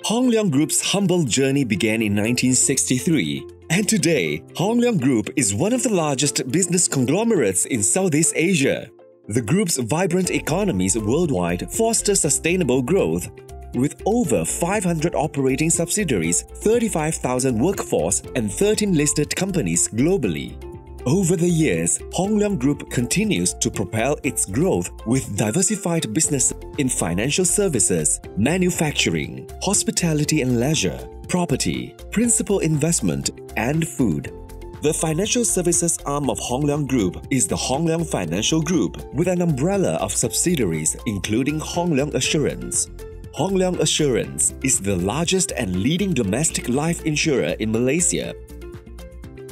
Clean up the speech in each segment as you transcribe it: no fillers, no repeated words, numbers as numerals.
Hong Leong Group's humble journey began in 1963, and today, Hong Leong Group is one of the largest business conglomerates in Southeast Asia. The group's vibrant economies worldwide foster sustainable growth, with over 500 operating subsidiaries, 35,000 workforce, and 13 listed companies globally. Over the years, Hong Leong Group continues to propel its growth with diversified business in financial services, manufacturing, hospitality and leisure, property, principal investment, and food. The financial services arm of Hong Leong Group is the Hong Leong Financial Group, with an umbrella of subsidiaries including Hong Leong Assurance. Hong Leong Assurance is the largest and leading domestic life insurer in Malaysia,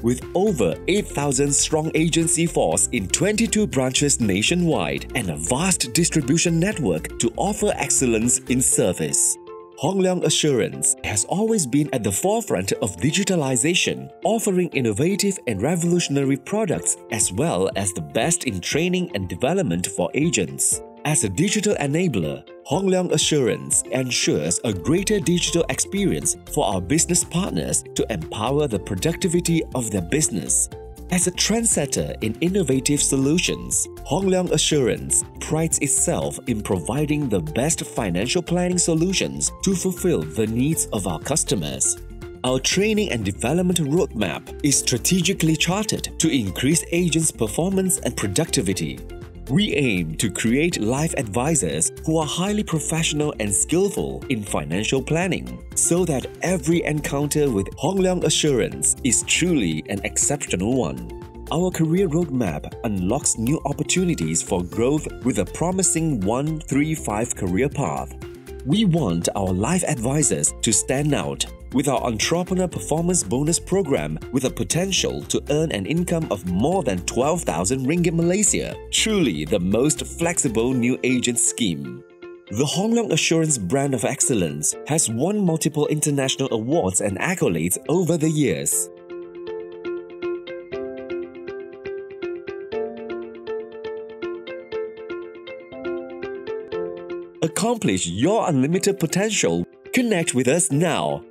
with over 8,000 strong agency force in 22 branches nationwide and a vast distribution network to offer excellence in service. Hong Leong Assurance has always been at the forefront of digitalization, offering innovative and revolutionary products as well as the best in training and development for agents. As a digital enabler, Hong Leong Assurance ensures a greater digital experience for our business partners to empower the productivity of their business. As a trendsetter in innovative solutions, Hong Leong Assurance prides itself in providing the best financial planning solutions to fulfill the needs of our customers. Our training and development roadmap is strategically charted to increase agents' performance and productivity. We aim to create life advisors who are highly professional and skillful in financial planning, so that every encounter with Hong Leong Assurance is truly an exceptional one. Our career roadmap unlocks new opportunities for growth with a promising 1-3-5 career path. We want our life advisors to stand out with our Entrepreneur Performance Bonus program with a potential to earn an income of more than 12,000 ringgit Malaysia, truly the most flexible new agent scheme. The Hong Leong Assurance brand of excellence has won multiple international awards and accolades over the years. Accomplish your unlimited potential. Connect with us now.